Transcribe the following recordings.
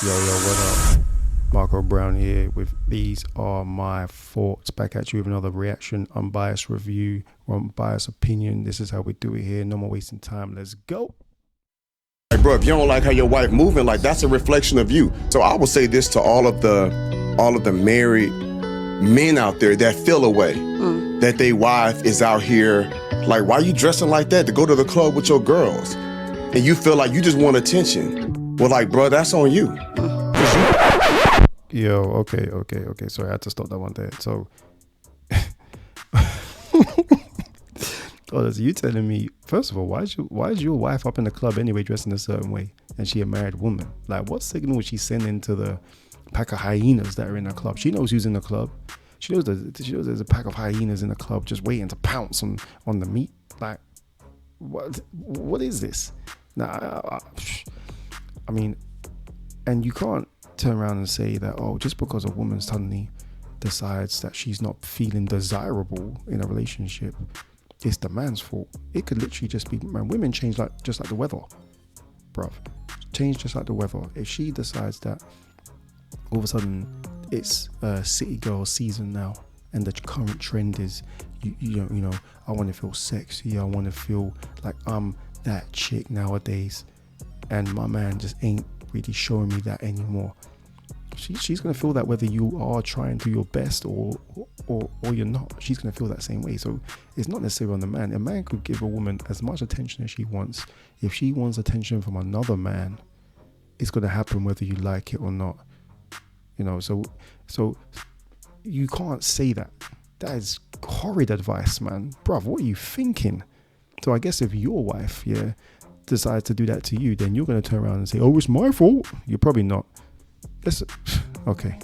Yo, what up? Marco Brown here with These Are My Thoughts. Back at you with another reaction, unbiased review, unbiased opinion. This is how we do it here. No more wasting time. Let's go. Hey, bro, if you don't like how your wife moving, like that's a reflection of you. So I will say this to all of the married men out there that feel away that their wife is out here like, why you dressing like that to go to the club with your girls? And you feel like you just want attention. Well, like, bro, that's on you. Yo, okay. Sorry, I had to stop that one there. So, so you telling me, first of all, why is your wife up in the club anyway dressed in a certain way and she a married woman? Like, what signal is she sending to the pack of hyenas that are in the club? She knows who's in the club. She knows there's a pack of hyenas in the club just waiting to pounce on the meat. Like, what is this? Nah, I mean, and you can't turn around and say that, oh, just because a woman suddenly decides that she's not feeling desirable in a relationship, it's the man's fault. It could literally just be, man, women change just like the weather, bruv. Change just like the weather. If she decides that all of a sudden it's city girl season now, and the current trend is, you know, I want to feel sexy. I want to feel like I'm that chick nowadays, and my man just ain't really showing me that anymore. She's gonna feel that whether you are trying to do your best or you're not. She's gonna feel that same way. So it's not necessarily on the man. A man could give a woman as much attention as she wants. If she wants attention from another man, it's gonna happen whether you like it or not. You know, so you can't say that. That is horrid advice, man. Bruv, what are you thinking? So I guess if your wife, decides to do that to you, then you're going to turn around and say, oh, it's my fault. You're probably not. Okay.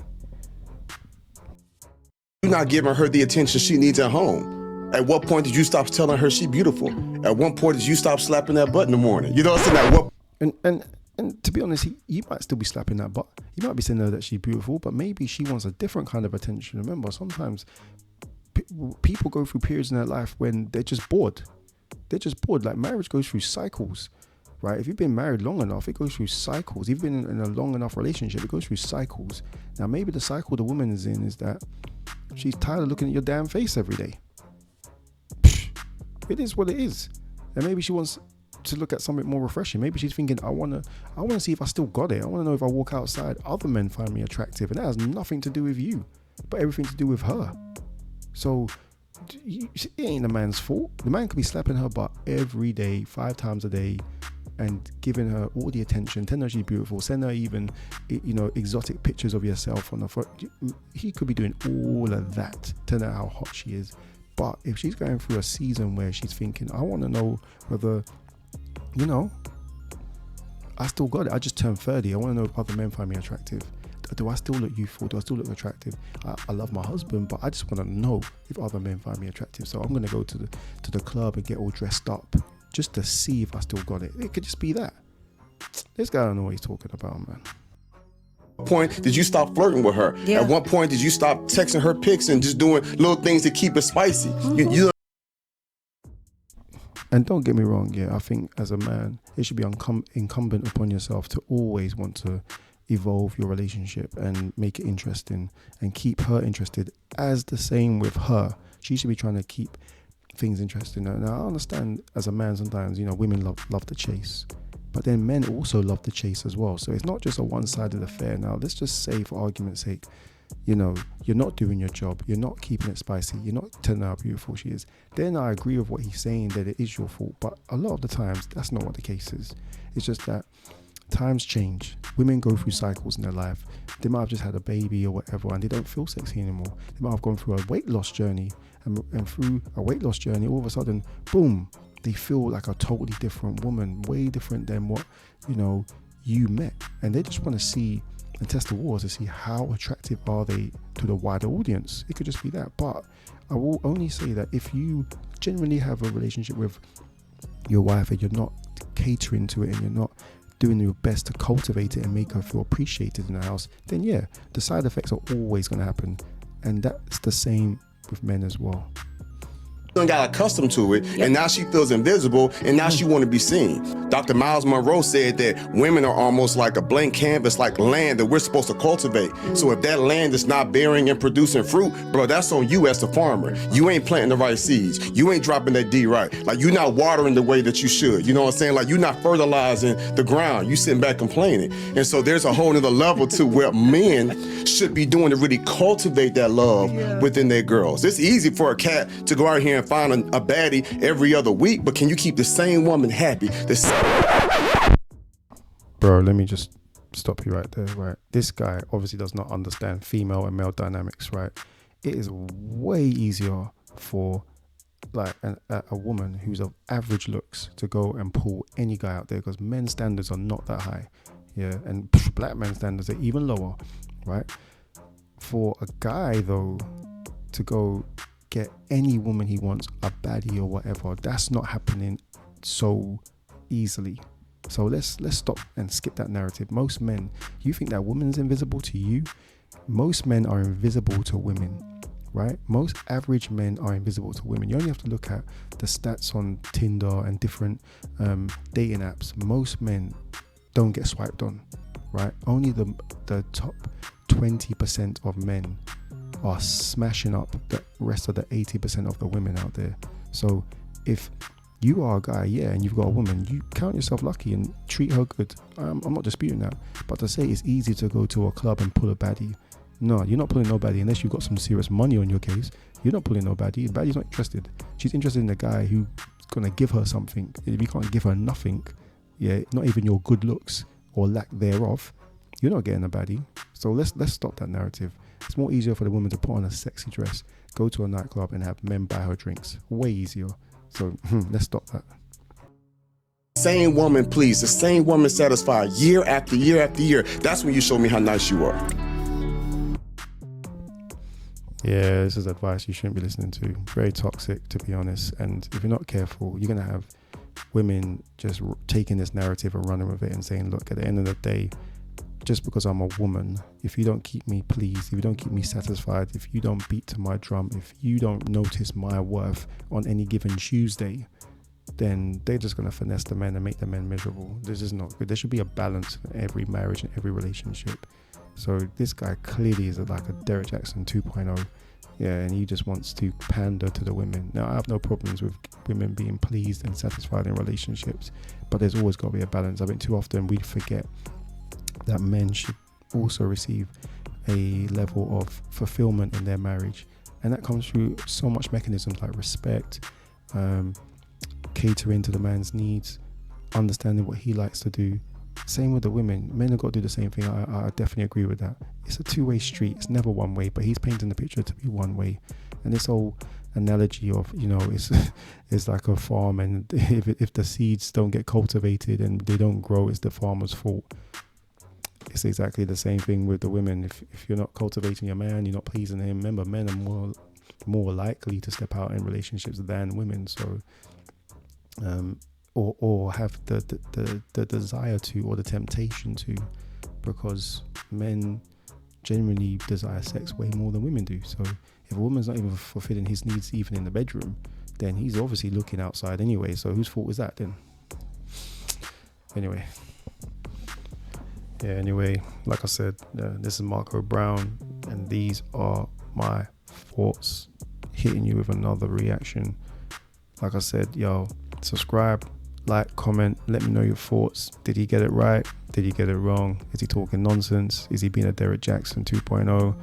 You're not giving her the attention she needs at home. At what point did you stop telling her she's beautiful? At what point did you stop slapping that butt in the morning? You know what I'm saying? At what And to be honest, you might still be slapping that butt. You might be saying that she's beautiful, but maybe she wants a different kind of attention. Remember, sometimes people go through periods in their life when they're just bored. They're just bored. Like, marriage goes through cycles, right? If you've been married long enough, it goes through cycles. If you've been in a long enough relationship, it goes through cycles. Now, maybe the cycle the woman is in is that she's tired of looking at your damn face every day. It is what it is. And maybe she wants to look at something more refreshing. Maybe she's thinking, I want to see if I still got it. I want to know if I walk outside, other men find me attractive. And that has nothing to do with you, but everything to do with her. So it ain't the man's fault. The man could be slapping her butt every day, 5 times a day, and giving her all the attention, telling her she's beautiful, send her even, exotic pictures of yourself on the front. He could be doing all of that, telling her how hot she is. But if she's going through a season where she's thinking, I want to know whether, I still got it. I just turned 30. I want to know if other men find me attractive. Do I still look youthful? Do I still look attractive? I love my husband, but I just want to know if other men find me attractive. So I'm going to go to the club and get all dressed up just to see if I still got it. It could just be that. This guy don't know what he's talking about, man. At what point did you stop flirting with her? Yeah. At what point did you stop texting her pics and just doing little things to keep it spicy? You And don't get me wrong, I think as a man, it should be incumbent upon yourself to always want to evolve your relationship and make it interesting and keep her interested. As the same with her, she should be trying to keep things interesting. Now I understand as a man sometimes, women love the chase, but then men also love the chase as well. So it's not just a one-sided affair. Now let's just say, for argument's sake, you're not doing your job, you're not keeping it spicy, you're not telling her how beautiful she is, then I agree with what he's saying, that it is your fault. But a lot of the times that's not what the case is. It's just that times change. Women go through cycles in their life. They might have just had a baby or whatever, and they don't feel sexy anymore. They might have gone through a weight loss journey, and through a weight loss journey, all of a sudden, boom, they feel like a totally different woman, way different than what you met, and they just want to see and test the waters to see how attractive are they to the wider audience. It could just be that. But I will only say that if you genuinely have a relationship with your wife and you're not catering to it and you're not doing your best to cultivate it and make her feel appreciated in the house, then the side effects are always going to happen. And that's the same with men as well. got accustomed to it, and now she feels invisible, and now she want to be seen. Dr. Miles Monroe said that women are almost like a blank canvas, like land that we're supposed to cultivate. So if that land is not bearing and producing fruit, bro, that's on you as the farmer. You ain't planting the right seeds. You ain't dropping that D right. Like, you're not watering the way that you should. You know what I'm saying? Like, you're not fertilizing the ground. You sitting back complaining. And so there's a whole nother level to where men should be doing to really cultivate that love within their girls. It's easy for a cat to go out here and find a baddie every other week, but can you keep the same woman happy? Bro, let me just stop you right there, right? This guy obviously does not understand female and male dynamics, right? It is way easier for like a woman who's of average looks to go and pull any guy out there, because men's standards are not that high, and black men's standards are even lower, right? For a guy though to go get any woman he wants, a baddie or whatever, that's not happening so easily. So let's stop and skip that narrative. Most men, you think that woman's invisible to you? Most men are invisible to women, right? Most average men are invisible to women. You only have to look at the stats on Tinder and different dating apps. Most men don't get swiped on, right? Only the top 20% of men are smashing up the rest of the 80% of the women out there. So if you are a guy, and you've got a woman, you count yourself lucky and treat her good. I'm not disputing that. But to say it's easy to go to a club and pull a baddie, no, you're not pulling no baddie unless you've got some serious money on your case. You're not pulling no baddie. The baddie's not interested. She's interested in a guy who's gonna give her something. If you can't give her nothing, not even your good looks or lack thereof, you're not getting a baddie. So let's stop that narrative. It's more easier for the woman to put on a sexy dress, go to a nightclub and have men buy her drinks. Way easier. So let's stop that. Same woman pleased, the same woman satisfied year after year after year. That's when you show me how nice you are. Yeah, this is advice you shouldn't be listening to. Very toxic, to be honest. And if you're not careful, you're going to have women just taking this narrative and running with it and saying, look, at the end of the day, just because I'm a woman, if you don't keep me pleased, if you don't keep me satisfied, if you don't beat to my drum, if you don't notice my worth on any given Tuesday, then they're just going to finesse the men and make the men miserable. This is not good. There should be a balance in every marriage and every relationship. So this guy clearly is like a Derek Jackson 2.0. And he just wants to pander to the women. Now, I have no problems with women being pleased and satisfied in relationships, but there's always got to be a balance. I think too often we forget that men should also receive a level of fulfillment in their marriage, and that comes through so much mechanisms like respect, catering to the man's needs, understanding what he likes to do. Same with the women. Men have got to do the same thing. I definitely agree with that. It's a two-way street. It's never one way, but he's painting the picture to be one way. And this whole analogy of, it's like a farm, and if the seeds don't get cultivated and they don't grow, it's the farmer's fault. It's exactly the same thing with the women. If you're not cultivating your man, you're not pleasing him. Remember, men are more likely to step out in relationships than women. So, or have the desire to, or the temptation to, because men generally desire sex way more than women do. So if a woman's not even fulfilling his needs even in the bedroom, then he's obviously looking outside anyway. So whose fault is that then? Anyway, like I said, this is Marco Brown, and these are my thoughts, hitting you with another reaction. Like I said, subscribe, like, comment, let me know your thoughts. Did he get it right? Did he get it wrong? Is he talking nonsense? Is he being a Derek Jackson 2.0?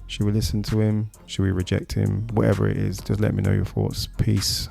Should we listen to him? Should we reject him? Whatever it is, just let me know your thoughts. Peace.